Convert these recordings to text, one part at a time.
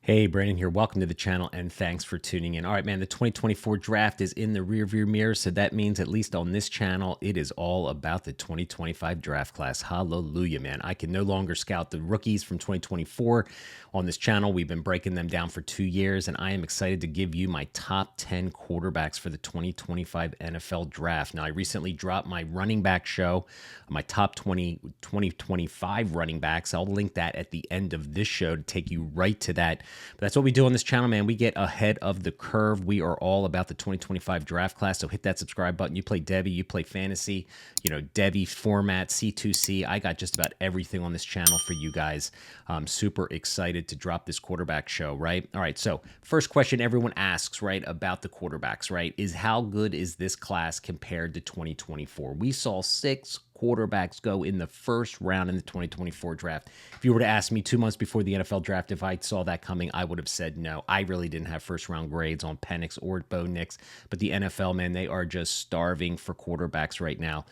Hey, Brandon here. Welcome to the channel and thanks for tuning in. All right, man, the 2024 draft is in the rearview mirror, so that means at least on this channel, it is all about the 2025 draft class. Hallelujah, man. I can no longer scout the rookies from 2024 on this channel. We've been breaking them down for 2 years, and I am excited to give you my top 10 quarterbacks for the 2025 NFL draft. Now, I recently dropped my running back show, my top 2025 running backs. I'll link that at the end of this show to take you right to that. But that's what we do on this channel, man. We get ahead of the curve. We are all about the 2025 draft class. So hit that subscribe button. You play Devy, you play fantasy, Devy format, C2C. I got just about everything on this channel for you guys. I'm super excited to drop this quarterback show, right? All right. So first question everyone asks, right, about the quarterbacks, right, is how good is this class compared to 2024? We saw 6 quarterbacks go in the first round in the 2024 draft. If you were to ask me 2 months before the NFL draft if I saw that coming, I would have said no. I really didn't have first round grades on Penix or Bo Nix, but the NFL, man, they are just starving for quarterbacks right now,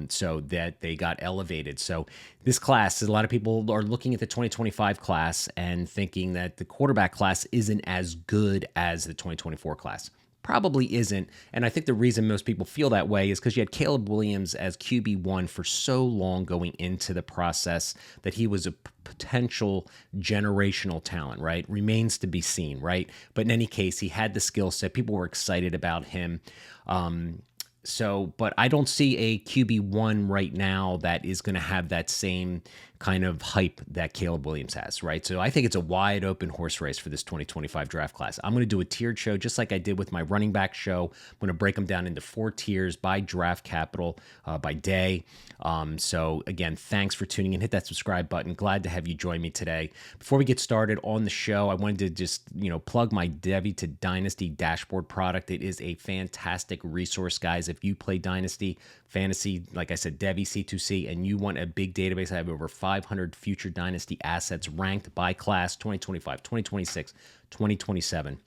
so that they got elevated. So this class, a lot of people are looking at the 2025 class and thinking that the quarterback class isn't as good as the 2024 class. Probably isn't. And I think the reason most people feel that way is because you had Caleb Williams as QB1 for so long going into the process that he was a potential generational talent, right? Remains to be seen, right? But in any case, he had the skill set. People were excited about him. But I don't see a QB1 right now that is going to have that same kind of hype that Caleb Williams has, right? So I think it's a wide open horse race for this 2025 draft class. I'm going to do a tiered show just like I did with my running back show. I'm going to break them down into 4 tiers by draft capital, by day. So again, thanks for tuning in. Hit that subscribe button. Glad to have you join me today. Before we get started on the show, I wanted to just, plug my Devy to Dynasty dashboard product. It is a fantastic resource, guys. If you play Dynasty, fantasy, like I said, Devy, C2C, and you want a big database, I have over 500 future Dynasty assets ranked by class 2025, 2026, 2027.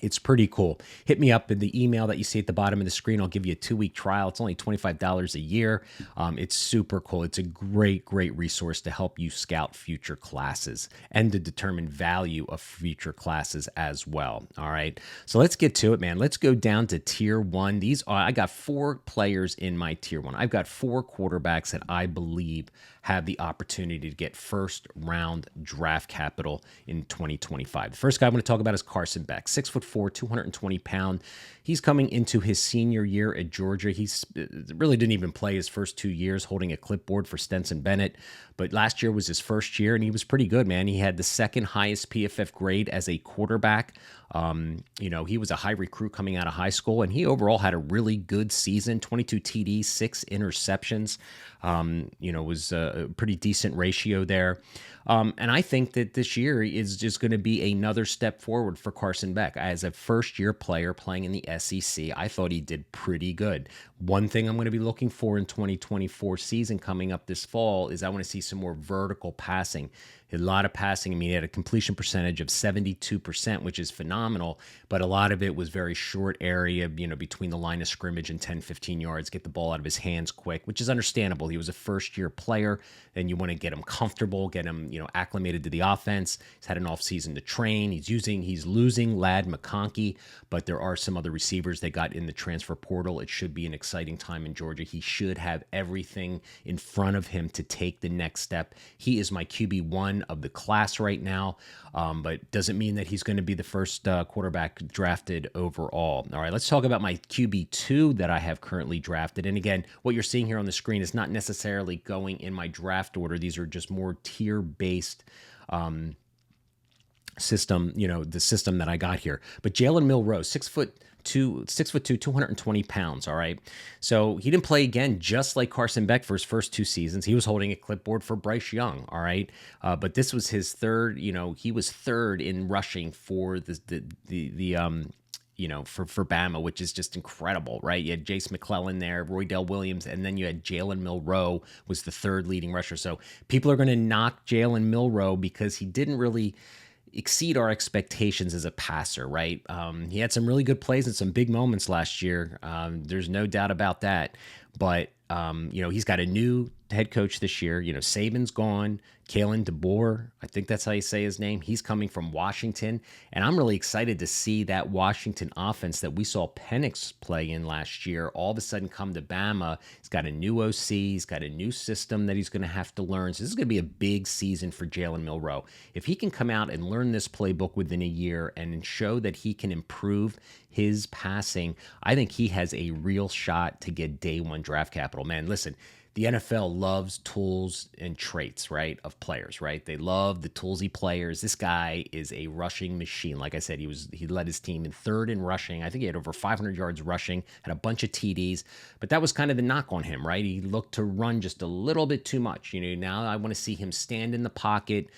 It's pretty cool. Hit me up in the email that you see at the bottom of the screen. I'll give you a 2-week trial. It's only $25 a year. It's super cool. It's a great, great resource to help you scout future classes and to determine value of future classes as well. All right. So let's get to it, man. Let's go down to tier 1. I got 4 players in my tier 1. I've got 4 quarterbacks that I believe have the opportunity to get first round draft capital in 2025. The first guy I'm going to talk about is Carson Beck, 6'4", 220 pounds. He's coming into his senior year at Georgia. He's really didn't even play his first 2 years holding a clipboard for Stetson Bennett, but last year was his first year and he was pretty good, man. He had the second highest PFF grade as a quarterback. He was a high recruit coming out of high school, and he overall had a really good season, 22 TDs, 6 interceptions, was a pretty decent ratio there. And I think that this year is just going to be another step forward for Carson Beck. As a first-year player playing in the SEC, I thought he did pretty good. One thing I'm going to be looking for in 2024 season coming up this fall is I want to see some more vertical passing. A lot of passing. I mean, he had a completion percentage of 72%, which is phenomenal, but a lot of it was very short area, between the line of scrimmage and 10, 15 yards, get the ball out of his hands quick, which is understandable. He was a first-year player, and you want to get him comfortable, get him, acclimated to the offense. He's had an offseason to train. He's losing Ladd McConkey, but there are some other receivers they got in the transfer portal. It should be an exciting time in Georgia. He should have everything in front of him to take the next step. He is my QB1 of the class right now, but doesn't mean that he's going to be the first quarterback drafted overall. All right, let's talk about my QB2 that I have currently drafted. And again, what you're seeing here on the screen is not necessarily going in my draft order. These are just more tier-based system, the system that I got here. But Jaylen Miler, 6'2", 220 pounds. All right. So he didn't play again, just like Carson Beck for his first 2 seasons. He was holding a clipboard for Bryce Young. All right. But this was his third, he was third in rushing for for Bama, which is just incredible, right? You had Jace McClellan there, Roydell Williams, and then you had Jaylen Miler was the third leading rusher. So people are going to knock Jaylen Miler because he didn't really exceed our expectations as a passer, right? He had some really good plays and some big moments last year. There's no doubt about that. But, he's got a new head coach this year. Saban's gone. Kalen DeBoer, I think that's how you say his name. He's coming from Washington. And I'm really excited to see that Washington offense that we saw Penix play in last year all of a sudden come to Bama. He's got a new OC. He's got a new system that he's going to have to learn. So this is going to be a big season for Jaylen Milroe. If he can come out and learn this playbook within a year and show that he can improve his passing, I think he has a real shot to get day one draft capital. Man, listen, the NFL loves tools and traits, right, of players, right? They love the toolsy players. This guy is a rushing machine. Like I said, he led his team in third in rushing. I think he had over 500 yards rushing, had a bunch of TDs, but that was kind of the knock on him, right? He looked to run just a little bit too much. Now I want to see him stand in the pocket,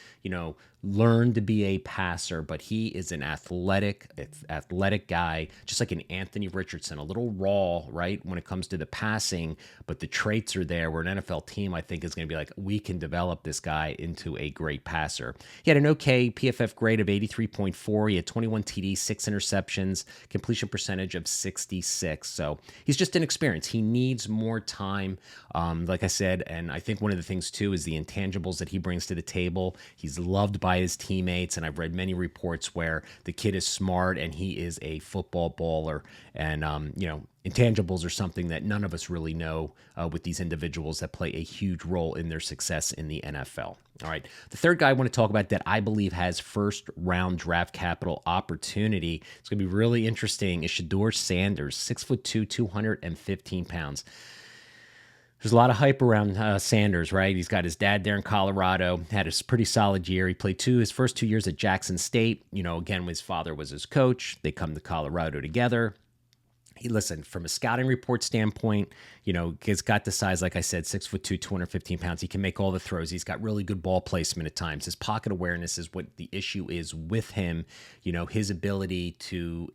learn to be a passer, but he is an athletic guy, just like an Anthony Richardson, a little raw, right, when it comes to the passing, but the traits are there where an NFL team, I think, is going to be like, we can develop this guy into a great passer. He had an okay PFF grade of 83.4. He had 21 TDs, 6 interceptions, completion percentage of 66. So he's just inexperienced. He needs more time, like I said, and I think one of the things, too, is the intangibles that he brings to the table. He's loved by his teammates, and I've read many reports where the kid is smart and he is a football baller. And, intangibles are something that none of us really know with these individuals that play a huge role in their success in the NFL. All right. The third guy I want to talk about that I believe has first round draft capital opportunity, it's going to be really interesting, is Shad Sanders, 6'2", 215 pounds. There's a lot of hype around Sanders, right? He's got his dad there in Colorado, had a pretty solid year. He played his first 2 years at Jackson State. Again, his father was his coach. They come to Colorado together. Listen, from a scouting report standpoint, he's got the size, like I said, 6'2", 215 pounds. He can make all the throws. He's got really good ball placement at times. His pocket awareness is what the issue is with him. His ability to,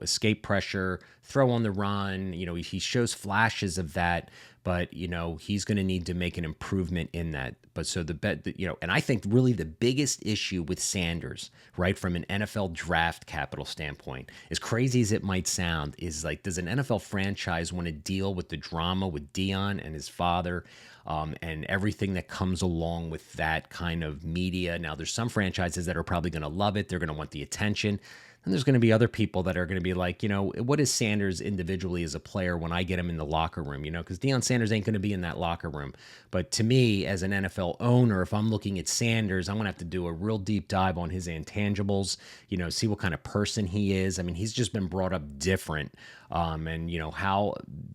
escape pressure, throw on the run. He shows flashes of that, but, he's going to need to make an improvement in that. But so and I think really the biggest issue with Sanders, right, from an NFL draft capital standpoint, as crazy as it might sound, is like, does an NFL franchise want to deal with the drama with Deion and his father and everything that comes along with that kind of media? Now, there's some franchises that are probably going to love it. They're going to want the attention. And there's going to be other people that are going to be like, what is Sanders individually as a player when I get him in the locker room? Because Deion Sanders ain't going to be in that locker room. But to me, as an NFL owner, if I'm looking at Sanders, I'm going to have to do a real deep dive on his intangibles, see what kind of person he is. I mean, he's just been brought up different. And,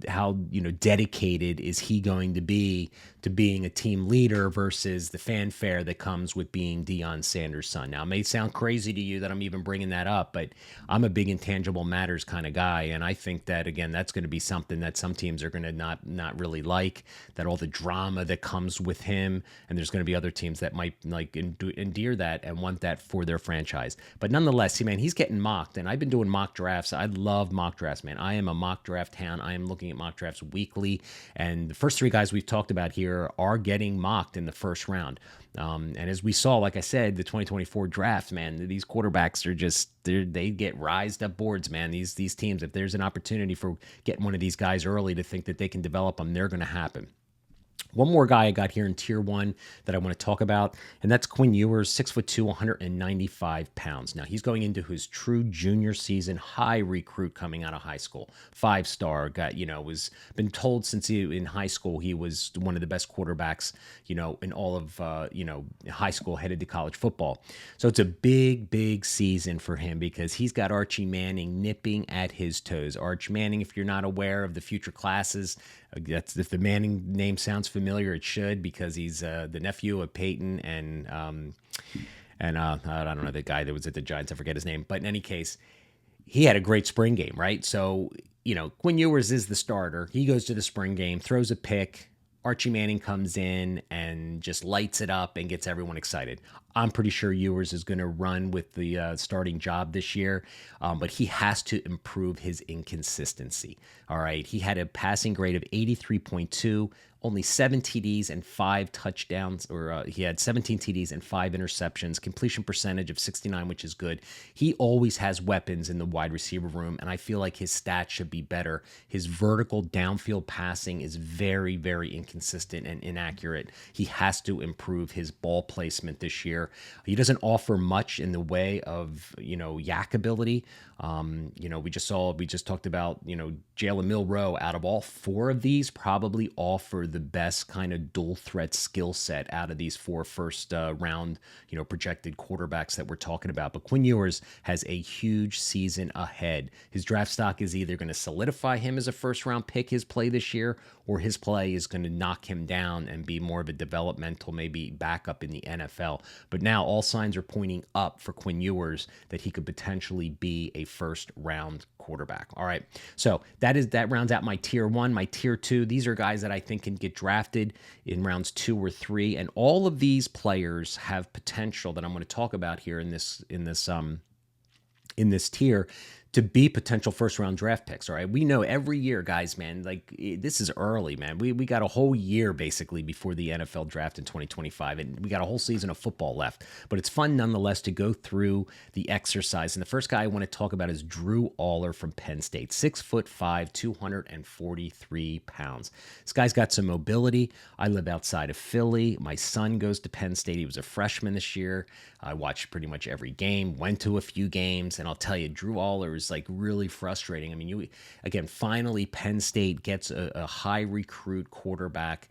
how dedicated is he going to be to being a team leader versus the fanfare that comes with being Deion Sanders' son? Now, it may sound crazy to you that I'm even bringing that up, but I'm a big intangible matters kind of guy. And I think that, again, that's going to be something that some teams are going to not really like, that all the drama that comes with him. And there's going to be other teams that might like endear that and want that for their franchise. But nonetheless, he's getting mocked. And I've been doing mock drafts. I love mock drafts, man. I am a mock draft hound. I am looking at mock drafts weekly. And the first three guys we've talked about here are getting mocked in the first round. And as we saw, like I said, the 2024 draft, man, these quarterbacks are just, they get rised up boards, man. These teams, if there's an opportunity for getting one of these guys early to think that they can develop them, they're going to happen. One more guy I got here in tier 1 that I want to talk about, and that's Quinn Ewers, 6'2", 195 pounds. Now, he's going into his true junior season, high recruit coming out of high school, 5-star, was been told since he in high school he was one of the best quarterbacks, in all of, high school headed to college football. So it's a big, big season for him because he's got Archie Manning nipping at his toes. Arch Manning, if you're not aware of the future classes, if the Manning name sounds familiar, it should, because he's the nephew of Peyton and I don't know, the guy that was at the Giants, I forget his name. But in any case, he had a great spring game, right? So, Quinn Ewers is the starter. He goes to the spring game, throws a pick. Archie Manning comes in and just lights it up and gets everyone excited. I'm pretty sure Ewers is going to run with the starting job this year, but he has to improve his inconsistency. All right. He had a passing grade of 83.2, only 7 TDs and 5 touchdowns, or he had 17 TDs and 5 interceptions, completion percentage of 69, which is good. He always has weapons in the wide receiver room, and I feel like his stats should be better. His vertical downfield passing is very, very inconsistent and inaccurate. He has to improve his ball placement this year. He doesn't offer much in the way of, yak ability. We just talked about, Jaylen Miler. Out of all 4 of these, probably offer the best kind of dual threat skill set out of these 4 first round, projected quarterbacks that we're talking about. But Quinn Ewers has a huge season ahead. His draft stock is either going to solidify him as a first round pick, his play this year, or his play is going to knock him down and be more of a developmental, maybe backup in the NFL. But now all signs are pointing up for Quinn Ewers that he could potentially be a first round quarterback. All right. So that rounds out my tier 1. My tier 2, these are guys that I think can get drafted in rounds 2 or 3. And all of these players have potential that I'm going to talk about here in this tier to be potential first round draft picks. All right. We know every year, guys, man, like this is early, man. We got a whole year basically before the NFL draft in 2025, and we got a whole season of football left. But it's fun nonetheless to go through the exercise. And the first guy I want to talk about is Drew Aller from Penn State, 6'5", 243 pounds. This guy's got some mobility. I live outside of Philly. My son goes to Penn State. He was a freshman this year. I watched pretty much every game, went to a few games, and I'll tell you, Drew Aller is like really frustrating. I mean, finally Penn State gets a high recruit quarterback.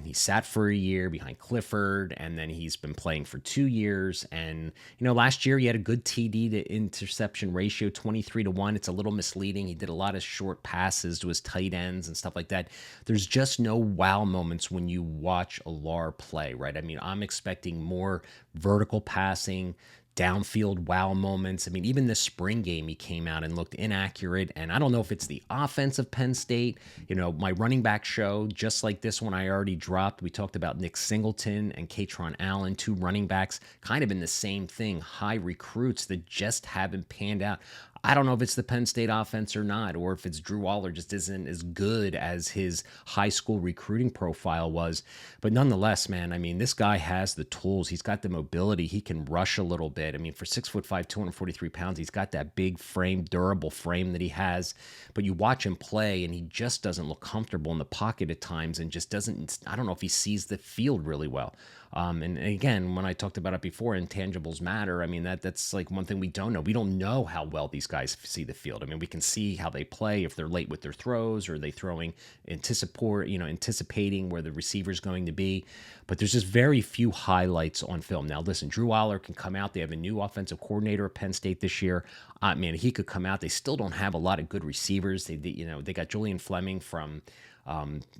He sat for a year behind Clifford, and then he's been playing for 2 years. And, last year he had a good TD to interception ratio, 23-1. It's a little misleading. He did a lot of short passes to his tight ends and stuff like that. There's just no wow moments when you watch Aller play, right? I mean, I'm expecting more vertical passing, downfield wow moments. I mean, even this spring game, he came out and looked inaccurate. And I don't know if it's the offense of Penn State. My running back show, just like this one I already dropped, we talked about Nick Singleton and Katron Allen, 2 running backs, kind of in the same thing, high recruits that just haven't panned out. I don't know if it's the Penn State offense or not, or if it's Drew Aller just isn't as good as his high school recruiting profile was. But nonetheless, man, I mean, this guy has the tools. He's got the mobility. He can rush a little bit. I mean, for 6'5", 243 pounds, he's got that big frame, durable frame that he has. But you watch him play, and he just doesn't look comfortable in the pocket at times, and just doesn't, I don't know if he sees the field really well. And again, when I talked about it before, intangibles matter. I mean, that's like one thing we don't know. We don't know how well these guys see the field. I mean, we can see how they play, if they're late with their throws, or they throwing anticipating where the receiver's going to be. But there's just very few highlights on film. Now, listen, Drew Aller can come out. They have a new offensive coordinator at Penn State this year. Man, he could come out. They still don't have a lot of good receivers. They got Julian Fleming from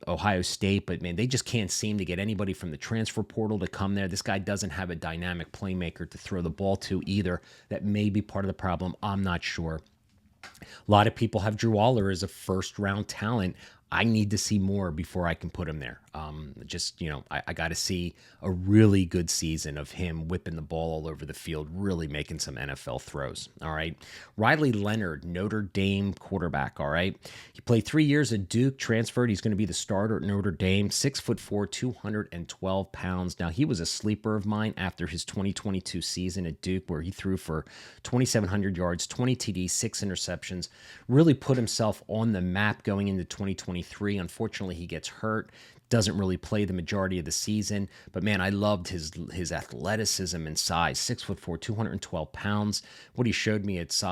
Ohio State, but man, they just can't seem to get anybody from the transfer portal to come there. This guy doesn't have a dynamic playmaker to throw the ball to either. That may be part of the problem. I'm not sure. A lot of people have Drew Aller as a first round talent. I need to see more before I can put him there. I got to see a really good season of him whipping the ball all over the field, really making some NFL throws. All right. Riley Leonard, Notre Dame quarterback. All right. He played 3 years at Duke, transferred. He's going to be the starter at Notre Dame, 6'4", 212 pounds. Now, he was a sleeper of mine after his 2022 season at Duke, where he threw for 2,700 yards, 20 TDs, 6 interceptions, really put himself on the map going into 2023. Unfortunately, he gets hurt, doesn't really play the majority of the season. But man, I loved his athleticism and size, 6'4", 212 pounds. What he showed me as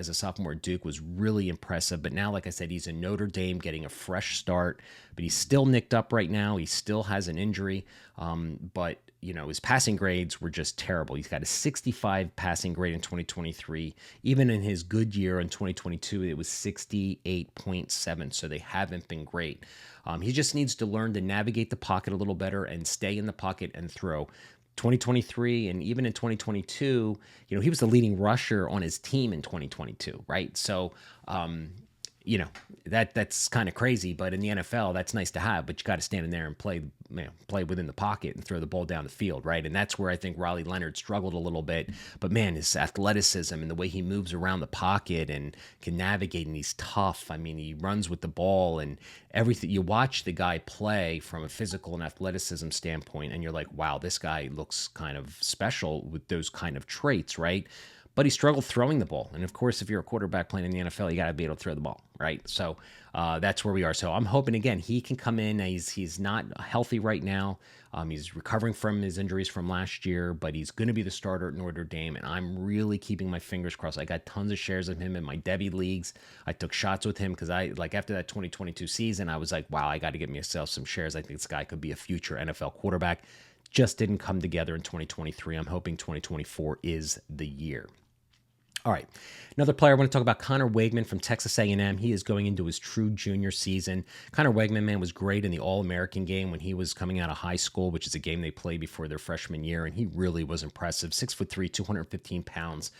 a sophomore at Duke was really impressive. But now, like I said, he's in Notre Dame getting a fresh start, but he's still nicked up right now. He still has an injury. But his passing grades were just terrible. He's got a 65 passing grade in 2023. Even in his good year in 2022, it was 68.7. So they haven't been great. He just needs to learn to navigate the pocket a little better and stay in the pocket and throw. 2023 and even in 2022, he was the leading rusher on his team in 2022, right? So you know, that's kind of crazy, but in the NFL, that's nice to have. But you got to stand in there and play within the pocket and throw the ball down the field, right? And that's where I think Riley Leonard struggled a little bit. But man, his athleticism and the way he moves around the pocket and can navigate, and he's tough. I mean, he runs with the ball and everything. You watch the guy play from a physical and athleticism standpoint, and you're like, wow, this guy looks kind of special with those kind of traits, right? But he struggled throwing the ball. And of course, if you're a quarterback playing in the NFL, you got to be able to throw the ball, right? So that's where we are. So I'm hoping, again, he can come in. He's not healthy right now. He's recovering from his injuries from last year, but he's going to be the starter at Notre Dame. And I'm really keeping my fingers crossed. I got tons of shares of him in my Devy leagues. I took shots with him because after that 2022 season, I was like, wow, I got to get myself some shares. I think this guy could be a future NFL quarterback. Just didn't come together in 2023. I'm hoping 2024 is the year. All right, another player I want to talk about, Connor Wigman from Texas A&M. He is going into his true junior season. Connor Wigman, man, was great in the All-American game when he was coming out of high school, which is a game they play before their freshman year, and he really was impressive. 6'3", 215 pounds.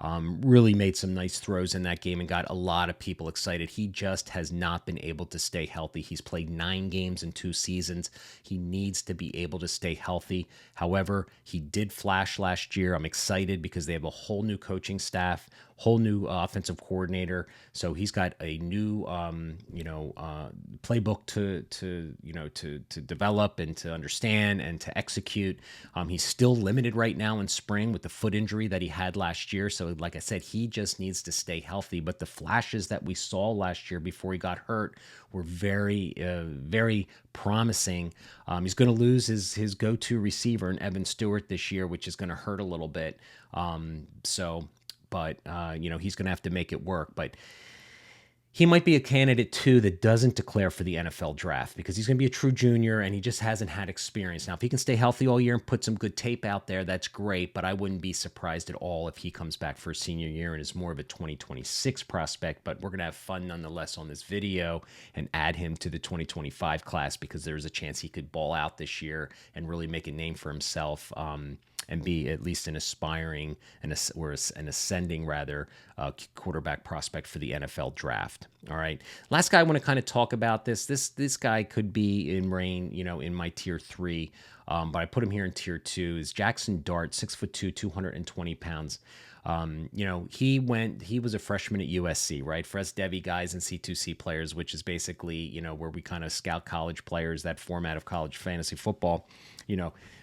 Really made some nice throws in that game and got a lot of people excited. He just has not been able to stay healthy. He's played 9 games in 2 seasons. He needs to be able to stay healthy. However, he did flash last year. I'm excited because they have a whole new coaching staff, whole new offensive coordinator. So he's got a new, playbook to develop and to understand and to execute. He's still limited right now in spring with the foot injury that he had last year. So like I said, he just needs to stay healthy. But the flashes that we saw last year before he got hurt were very, very promising. He's going to lose his go-to receiver in Evan Stewart this year, which is going to hurt a little bit. But he's going to have to make it work. But he might be a candidate, too, that doesn't declare for the NFL draft because he's going to be a true junior and he just hasn't had experience. Now, if he can stay healthy all year and put some good tape out there, that's great, but I wouldn't be surprised at all if he comes back for his senior year and is more of a 2026 prospect. But we're going to have fun nonetheless on this video and add him to the 2025 class because there's a chance he could ball out this year and really make a name for himself. And be at least an aspiring or an ascending quarterback prospect for the NFL draft. All right. Last guy I want to kind of talk about this guy could be in my tier 3, but I put him here in tier 2 is Jackson Dart, 6'2", 220 pounds. He was a freshman at USC, right? For us Devy guys and C2C players, which is basically, where we kind of scout college players, that format of college fantasy football,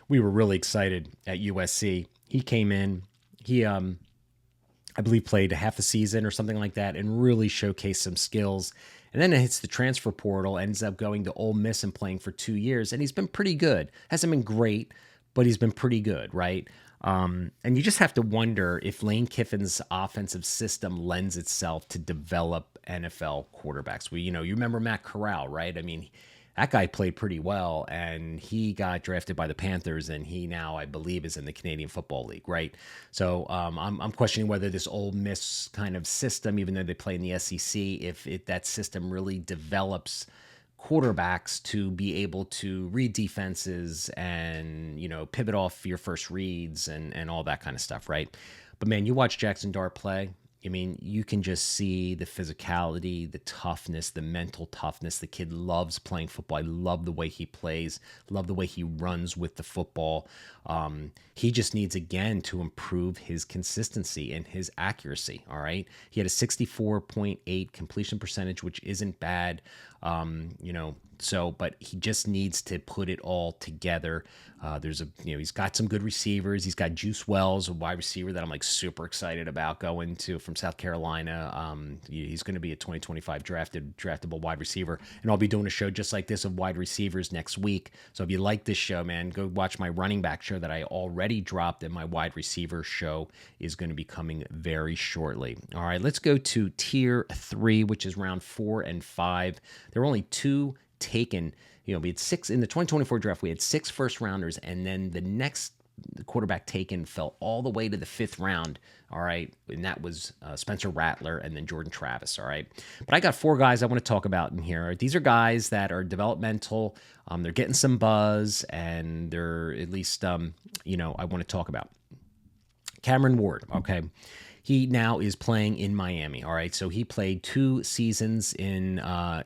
we were really excited at USC. He came in, I believe played a half a season or something like that and really showcased some skills. And then it hits the transfer portal, ends up going to Ole Miss and playing for 2 years. And he's been pretty good. Hasn't been great, but he's been pretty good, right? And you just have to wonder if Lane Kiffin's offensive system lends itself to develop NFL quarterbacks. You remember Matt Corral, right? I mean, that guy played pretty well, and he got drafted by the Panthers, and he now, I believe, is in the Canadian Football League, right? So I'm questioning whether this Ole Miss kind of system, even though they play in the SEC, if that system really develops quarterbacks to be able to read defenses and, pivot off your first reads and all that kind of stuff, right? But, man, you watch Jackson Dart play. I mean, you can just see the physicality, the toughness, the mental toughness. The kid loves playing football. I love the way he plays, love the way he runs with the football. He just needs, again, to improve his consistency and his accuracy, all right? He had a 64.8 completion percentage, which isn't bad, but he just needs to put it all together. He's got some good receivers. He's got Juice Wells, a wide receiver that I'm like super excited about going to from South Carolina. He's going to be a 2025 draftable wide receiver. And I'll be doing a show just like this of wide receivers next week. So if you like this show, man, go watch my running back show that I already dropped, and my wide receiver show is going to be coming very shortly. All right, let's go to tier 3, which is round 4 and 5. There were only 2 taken. We had 6 in the 2024 draft. We had 6 first rounders, and then the next quarterback taken fell all the way to the 5th round. All right, and that was Spencer Rattler and then Jordan Travis. All right, but I got 4 guys I want to talk about in here. These are guys that are developmental. They're getting some buzz, and they're at least I want to talk about Cameron Ward. Okay. he now is playing in Miami. All right, so he played 2 seasons in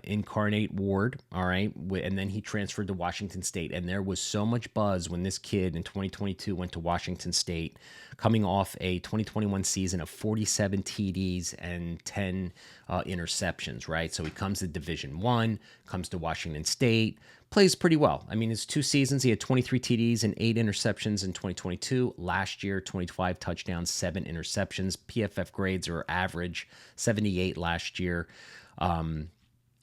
Incarnate Ward. All right, and then he transferred to Washington State. And there was so much buzz when this kid in 2022 went to Washington State, coming off a 2021 season of 47 TDs and 10 interceptions. Right, so he comes to Division One, comes to Washington State. Plays pretty well. I mean, it's 2 seasons. He had 23 TDs and 8 interceptions in 2022. Last year, 25 touchdowns, 7 interceptions. PFF grades are average, 78 last year.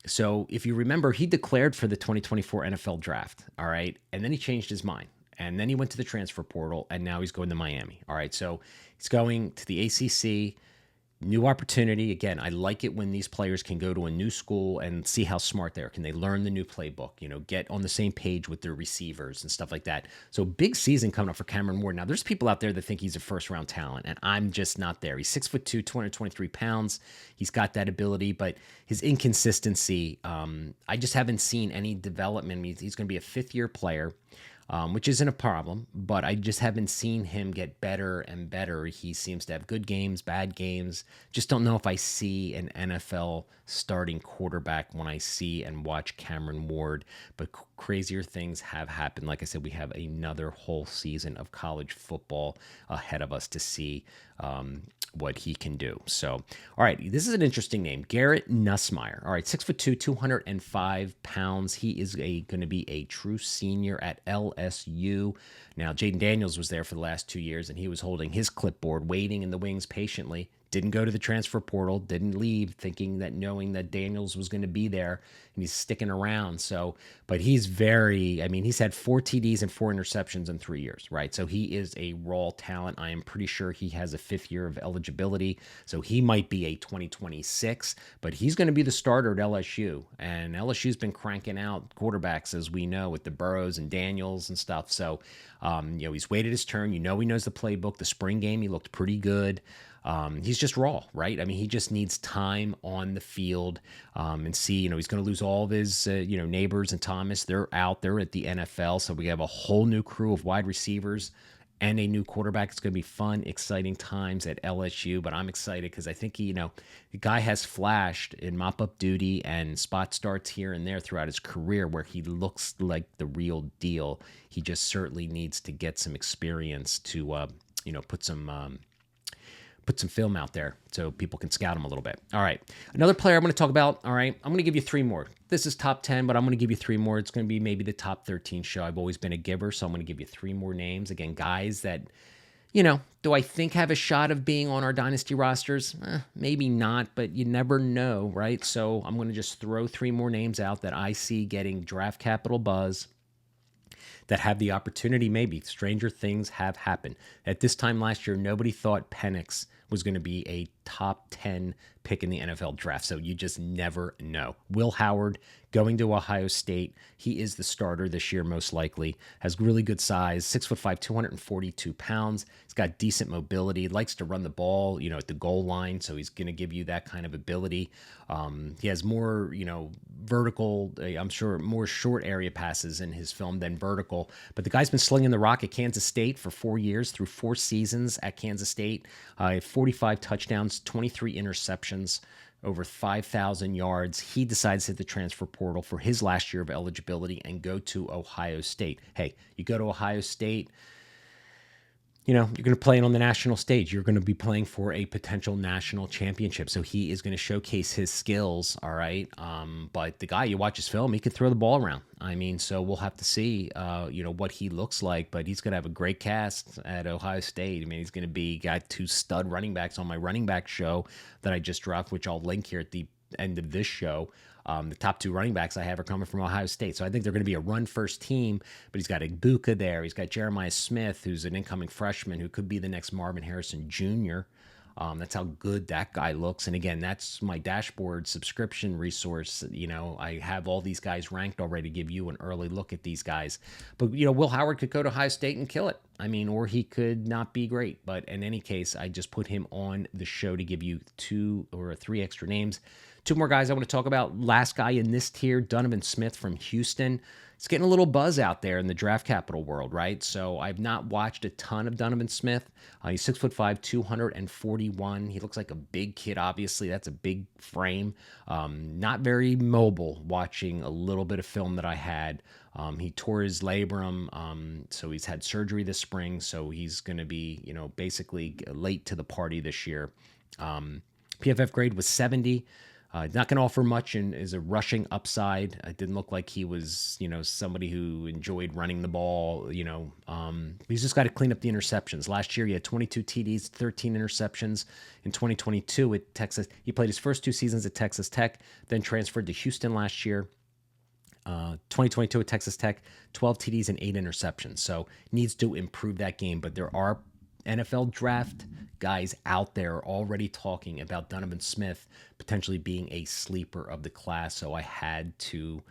So if you remember, he declared for the 2024 NFL draft, all right? And then he changed his mind. And then he went to the transfer portal, and now he's going to Miami, all right? So he's going to the ACC. New opportunity. Again, I like it when these players can go to a new school and see how smart they are. Can they learn the new playbook? Get on the same page with their receivers and stuff like that. So big season coming up for Cameron Ward. Now, there's people out there that think he's a first-round talent, and I'm just not there. He's 6'2", 223 pounds. He's got that ability, but his inconsistency, I just haven't seen any development. He's going to be a fifth-year player. Which isn't a problem, but I just haven't seen him get better and better. He seems to have good games, bad games. Just don't know if I see an NFL starting quarterback when I see and watch Cameron Ward, but crazier things have happened. Like I said, we have another whole season of college football ahead of us to see what he can do. So, all right, this is an interesting name, Garrett Nussmeier. All right, 6'2", 205 pounds. He is going to be a true senior at LSU. Now, Jaylen Daniels was there for the last 2 years, and he was holding his clipboard, waiting in the wings patiently. Didn't go to the transfer portal, didn't leave, knowing that Daniels was going to be there, and he's sticking around. So, but he's he's had 4 TDs and 4 interceptions in 3 years, right? So he is a raw talent. I am pretty sure he has a 5th year of eligibility, so he might be a 2026, but he's going to be the starter at LSU, and LSU's been cranking out quarterbacks, as we know, with the Burrows and Daniels and stuff. So, he's waited his turn. He knows the playbook. The spring game, he looked pretty good. He's just raw, right? I mean, he just needs time on the field and see, he's going to lose all of his, Neighbors and Thomas. They're out there at the NFL. So we have a whole new crew of wide receivers and a new quarterback. It's going to be fun, exciting times at LSU, but I'm excited because I think the guy has flashed in mop-up duty and spot starts here and there throughout his career where he looks like the real deal. He just certainly needs to get some experience to, put some film out there so people can scout him a little bit. All right. Another player I'm going to talk about. All right. I'm going to give you 3 more. This is top 10, but I'm going to give you 3 more. It's going to be maybe the top 13 show. I've always been a giver, so I'm going to give you 3 more names. Again, guys that, do I think have a shot of being on our Dynasty rosters? Maybe not, but you never know, right? So I'm going to just throw 3 more names out that I see getting draft capital buzz, that have the opportunity. Maybe stranger things have happened. At this time last year, nobody thought Penix was going to be a top 10 pick in the NFL draft. So you just never know. Will Howard going to Ohio State. He is the starter this year, most likely. Has really good size, 6'5", 242 pounds. He's got decent mobility, likes to run the ball, at the goal line. So he's going to give you that kind of ability. He has more, vertical, I'm sure more short area passes in his film than vertical, but the guy's been slinging the rock at Kansas State for 4 years through 4 seasons at Kansas State. 45 touchdowns, 23 interceptions, over 5,000 yards. He decides to hit the transfer portal for his last year of eligibility and go to Ohio State. Hey, you go to Ohio State, you're going to play it on the national stage. You're going to be playing for a potential national championship. So he is going to showcase his skills, all right? But the guy, you watch his film, he can throw the ball around. So we'll have to see, what he looks like. But he's going to have a great cast at Ohio State. He's going to got 2 stud running backs on my running back show that I just dropped, which I'll link here at the end of this show. The top 2 running backs I have are coming from Ohio State. So I think they're going to be a run-first team, but he's got Ibuka there. He's got Jeremiah Smith, who's an incoming freshman who could be the next Marvin Harrison Jr. That's how good that guy looks. And again, that's my dashboard subscription resource. I have all these guys ranked already to give you an early look at these guys. But, Will Howard could go to Ohio State and kill it. I mean, or he could not be great. But in any case, I just put him on the show to give you 2 or 3 extra names. 2 more guys I want to talk about. Last guy in this tier, Donovan Smith from Houston. It's getting a little buzz out there in the draft capital world, right? So I've not watched a ton of Donovan Smith. He's 6'5", 241. He looks like a big kid, obviously. That's a big frame. Not very mobile watching a little bit of film that I had. He tore his labrum, so he's had surgery this spring, so he's going to be, basically late to the party this year. PFF grade was 70. Not going to offer much and is a rushing upside. It didn't look like he was, somebody who enjoyed running the ball. He's just got to clean up the interceptions. Last year, he had 22 TDs, 13 interceptions. In 2022 at Texas, he played his first 2 seasons at Texas Tech, then transferred to Houston last year. 2022 at Texas Tech, 12 TDs and 8 interceptions. So needs to improve that game, but there are NFL draft guys out there already talking about Donovan Smith potentially being a sleeper of the class. So I had to,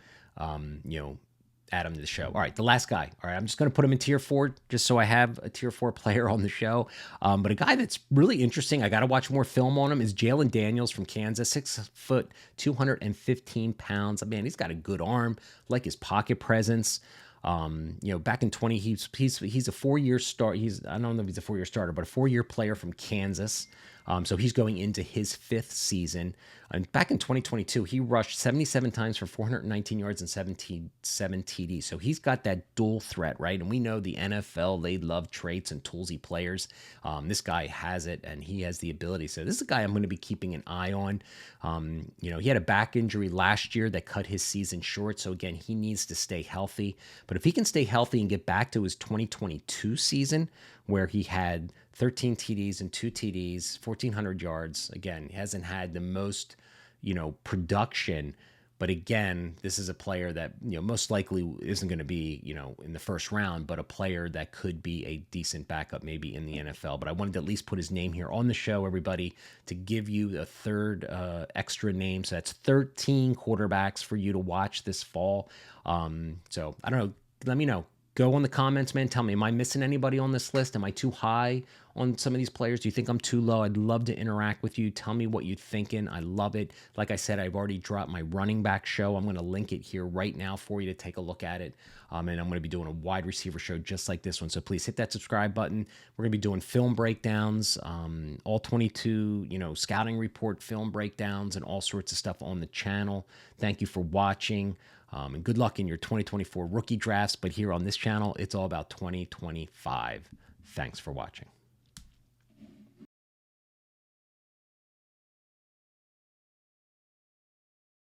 add him to the show. All right, the last guy. All right, I'm just going to put him in tier 4 just so I have a tier 4 player on the show. But a guy that's really interesting, I got to watch more film on him, is Jaylen Daniels from Kansas, 6 foot, 215 pounds. Man, he's got a good arm, like his pocket presence. Back in 20, he's a 4-year start. I don't know if he's a 4-year starter, but a 4-year player from Kansas. So he's going into his 5th season. And back in 2022, he rushed 77 times for 419 yards and 7 TDs. So he's got that dual threat, right? And we know the NFL, they love traits and toolsy players. This guy has it, and he has the ability. So this is a guy I'm going to be keeping an eye on. He had a back injury last year that cut his season short. So again, he needs to stay healthy. But if he can stay healthy and get back to his 2022 season, where he had 13 TDs and 2 TDs, 1,400 yards. Again, he hasn't had the most, production. But again, this is a player that, most likely isn't going to be, in the first round, but a player that could be a decent backup maybe in the NFL. But I wanted to at least put his name here on the show, everybody, to give you a third extra name. So that's 13 quarterbacks for you to watch this fall. So I don't know. Let me know. Go in the comments, man. Tell me, am I missing anybody on this list? Am I too high on some of these players? Do you think I'm too low? I'd love to interact with you. Tell me what you're thinking. I love it. Like I said, I've already dropped my running back show. I'm going to link it here right now for you to take a look at it. And I'm going to be doing a wide receiver show just like this one. So please hit that subscribe button. We're going to be doing film breakdowns, all 22, scouting report film breakdowns and all sorts of stuff on the channel. Thank you for watching. And good luck in your 2024 rookie drafts. But here on this channel, it's all about 2025. Thanks for watching.